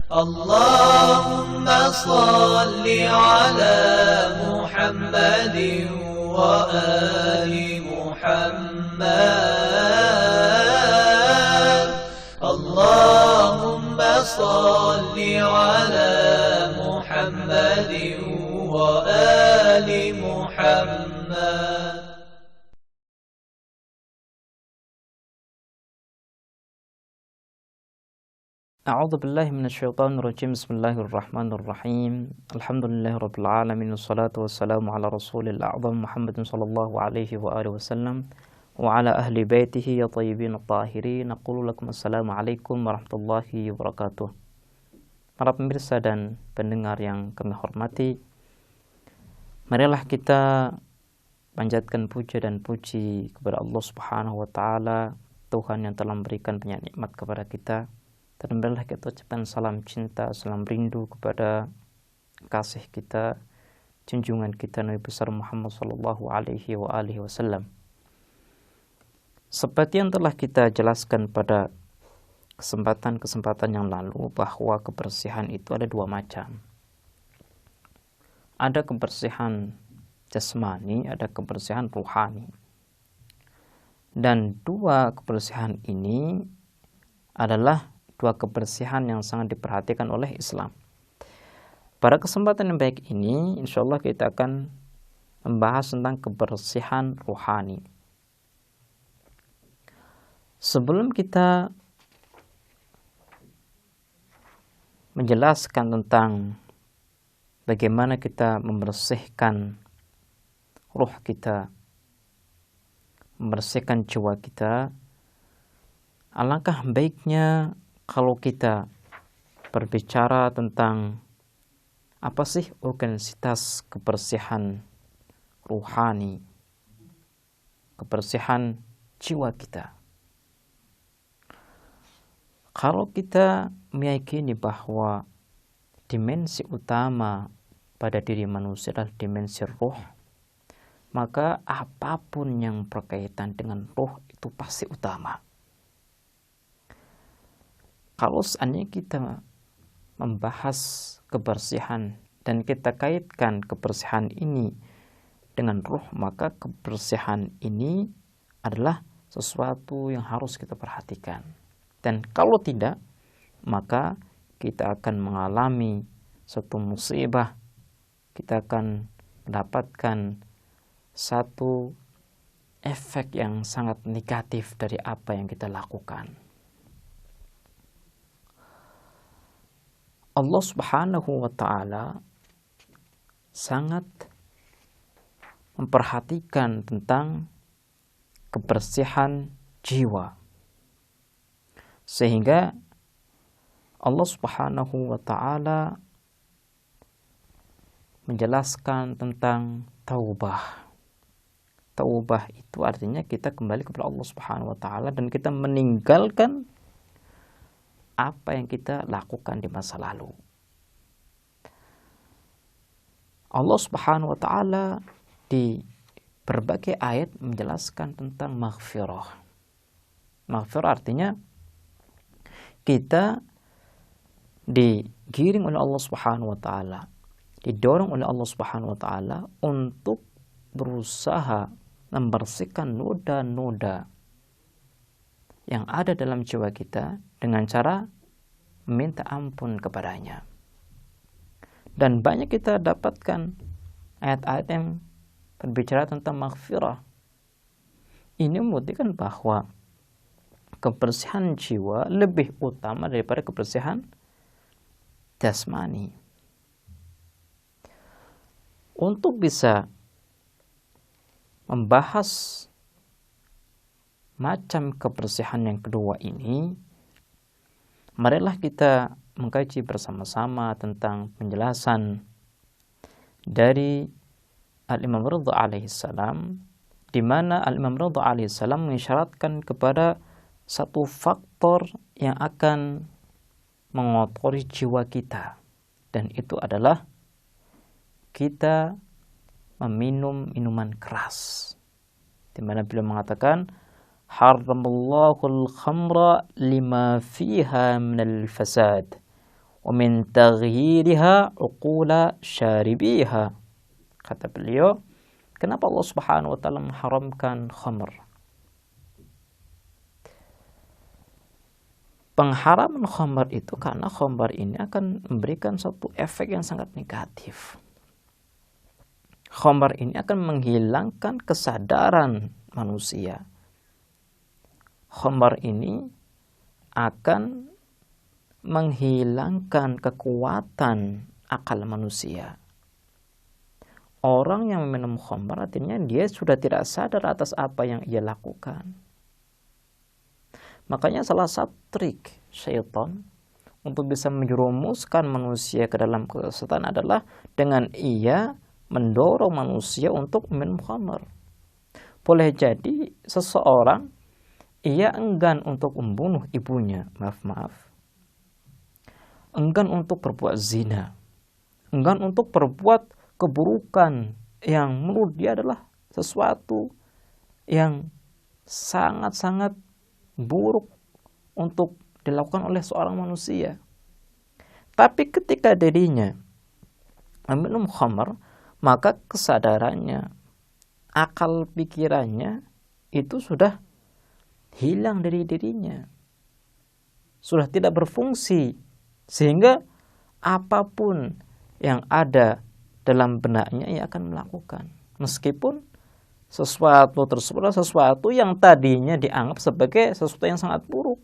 اللهم صل على محمد وآل محمد. اللهم صل على محمد وآل محمد. A'udzu billahi minasyaitonir rajim. Bismillahirrahmanirrahim. Alhamdulillahirabbil alamin wassalatu wassalamu ala rasulil a'zam Muhammadin sallallahu alaihi wa alihi wasallam wa ala ahli baitihi ya thayyibin at-tahirin. Aqulu lakum assalamu alaikum warahmatullahi wabarakatuh. Para pemirsa dan pendengar yang kami hormati, marilah kita panjatkan puja dan puji kepada Allah Subhanahu wa taala, Tuhan yang telah memberikan banyak nikmat kepada kita. Dan marilah kita ucapkan salam cinta, salam rindu kepada kasih kita, junjungan kita Nabi besar Muhammad sallallahu alaihi wa alihi wasallam. Seperti yang telah kita jelaskan pada kesempatan-kesempatan yang lalu, bahwa kebersihan itu ada dua macam. Ada kebersihan jasmani, ada kebersihan ruhani. Dan dua kebersihan ini adalah dua kebersihan yang sangat diperhatikan oleh Islam. Pada kesempatan yang baik ini, insya Allah kita akan membahas tentang kebersihan ruhani. Sebelum kita menjelaskan tentang bagaimana kita membersihkan ruh kita, membersihkan jiwa kita, alangkah baiknya kalau kita berbicara tentang apa sih urgensitas kebersihan ruhani, kebersihan jiwa kita. Kalau kita meyakini bahwa dimensi utama pada diri manusia adalah dimensi ruh, maka apapun yang berkaitan dengan ruh itu pasti utama. Kalau seandainya kita membahas kebersihan dan kita kaitkan kebersihan ini dengan ruh, maka kebersihan ini adalah sesuatu yang harus kita perhatikan. Dan kalau tidak, maka kita akan mengalami suatu musibah, kita akan mendapatkan satu efek yang sangat negatif dari apa yang kita lakukan. Allah Subhanahu wa ta'ala sangat memperhatikan tentang kebersihan jiwa, sehingga Allah Subhanahu wa ta'ala menjelaskan tentang taubah. Taubah itu artinya kita kembali kepada Allah Subhanahu wa ta'ala dan kita meninggalkan apa yang kita lakukan di masa lalu. Allah Subhanahu wa ta'ala di berbagai ayat menjelaskan tentang maghfirah. Maghfirah artinya kita digiring oleh Allah Subhanahu wa ta'ala, didorong oleh Allah Subhanahu wa ta'ala untuk berusaha membersihkan noda-noda yang ada dalam jiwa kita dengan cara meminta ampun kepadanya. Dan banyak kita dapatkan ayat-ayat yang berbicara tentang maghfirah. Ini membuktikan bahwa kebersihan jiwa lebih utama daripada kebersihan jasmani. Untuk bisa membahas macam kebersihan yang kedua ini, marilah kita mengkaji bersama-sama tentang penjelasan dari Al-Imam Ridha alaihissalam, di mana Al-Imam Ridha alaihissalam mengisyaratkan kepada satu faktor yang akan mengotori jiwa kita, dan itu adalah kita meminum minuman keras, di mana beliau mengatakan haramallahu al-khamra lima fiha minal fasad wa min taghyiriha uqula syaribiha. Kata beliau, kenapa Allah Subhanahu wa taala mengharamkan khamr? Pengharaman khamr itu karena khamr ini akan memberikan suatu efek yang sangat negatif. Khamr ini akan menghilangkan kesadaran manusia. Khamr ini akan menghilangkan kekuatan akal manusia. Orang yang minum khamr artinya dia sudah tidak sadar atas apa yang ia lakukan. Makanya salah satu trik syaitan untuk bisa menjerumuskan manusia ke dalam kesesatan adalah dengan ia mendorong manusia untuk minum khamr. Boleh jadi seseorang ia enggan untuk membunuh ibunya, maaf, enggan untuk berbuat zina, enggan untuk berbuat keburukan yang menurut dia adalah sesuatu yang sangat-sangat buruk untuk dilakukan oleh seorang manusia. Tapi ketika dirinya minum khamr, maka kesadarannya, akal pikirannya itu sudah hilang dari dirinya, sudah tidak berfungsi, sehingga apapun yang ada dalam benaknya ia akan melakukan, meskipun sesuatu tersebut adalah sesuatu yang tadinya dianggap sebagai sesuatu yang sangat buruk,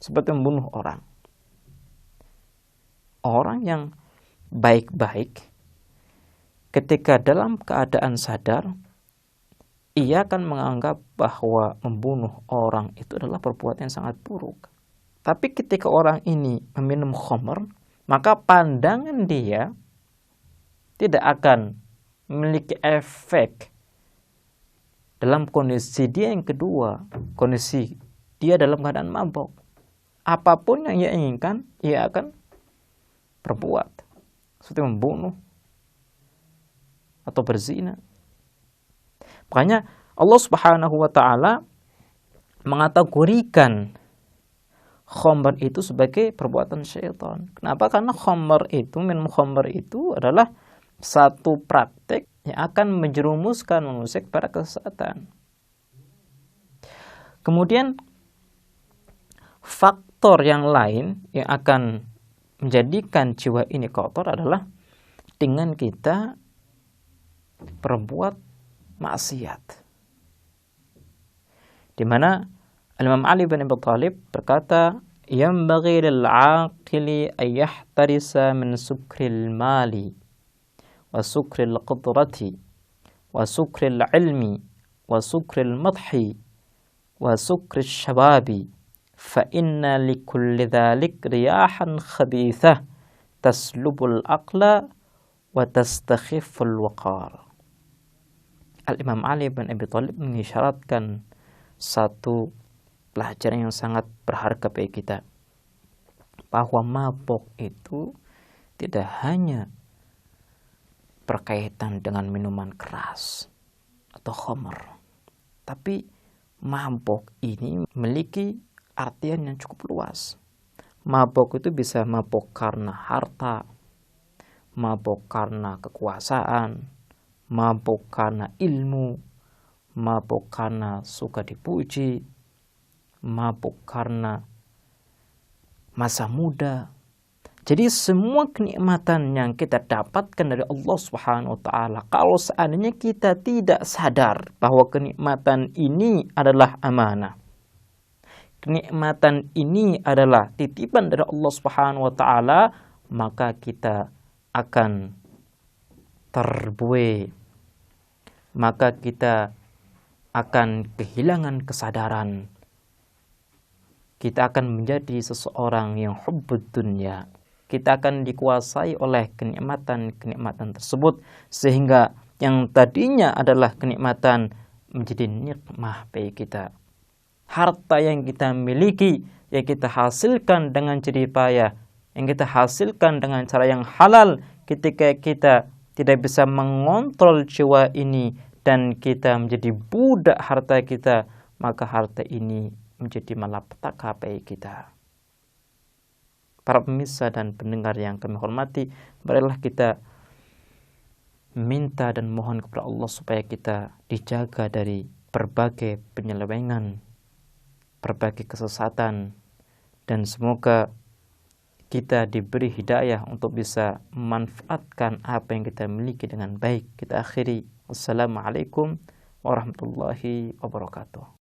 seperti membunuh orang. Orang yang baik-baik ketika dalam keadaan sadar, ia akan menganggap bahwa membunuh orang itu adalah perbuatan yang sangat buruk. Tapi ketika orang ini meminum khamr, maka pandangan dia tidak akan memiliki efek dalam kondisi dia yang kedua, kondisi dia dalam keadaan mabok. Apapun yang ia inginkan, ia akan berbuat, seperti membunuh atau berzina. Makanya Allah Subhanahu wa taala mengategorikan khamr itu sebagai perbuatan syaitan. Kenapa? Karena minum khamr itu adalah satu praktek yang akan menjerumuskan manusia kepada kesesatan. Kemudian faktor yang lain yang akan menjadikan jiwa ini kotor adalah dengan kita berbuat maksiat. Di mana Imam Ali bin Abi Thalib berkata, "Yanbaghi lil-'aqili an yahtarisa min sukril mali wa sukril qudrati wa sukril ilmi wa sukril madhi wa sukril shababi fa inna likulli dhalik riyahan khabithah taslubul aqla wa tastakhiful waqar." Al-Imam Ali bin Abi Thalib mengisyaratkan satu pelajaran yang sangat berharga bagi kita, bahwa mabuk itu tidak hanya berkaitan dengan minuman keras atau khamr, tapi mabuk ini memiliki artian yang cukup luas. Mabuk itu bisa mabuk karena harta, mabuk karena kekuasaan, mabuk karena ilmu, mabuk karena suka dipuji, mabuk karena masa muda. Jadi semua kenikmatan yang kita dapatkan dari Allah Subhanahu wa taala, kalau seandainya kita tidak sadar bahwa kenikmatan ini adalah amanah, kenikmatan ini adalah titipan dari Allah Subhanahu wa taala, maka kita akan terbuai, maka kita akan kehilangan kesadaran. Kita akan menjadi seseorang yang hubbud dunya. Kita akan dikuasai oleh kenikmatan-kenikmatan tersebut, sehingga yang tadinya adalah kenikmatan menjadi nikmah bagi kita. Harta yang kita miliki, yang kita hasilkan dengan jerih payah, yang kita hasilkan dengan cara yang halal, ketika kita tidak bisa mengontrol jiwa ini dan kita menjadi budak harta kita, maka harta ini menjadi malapetaka bagi kita. Para pemirsa dan pendengar yang kami hormati, marilah kita minta dan mohon kepada Allah supaya kita dijaga dari berbagai penyelewengan, berbagai kesesatan, dan semoga kita diberi hidayah untuk bisa memanfaatkan apa yang kita miliki dengan baik. Kita akhiri. Wassalamualaikum warahmatullahi wabarakatuh.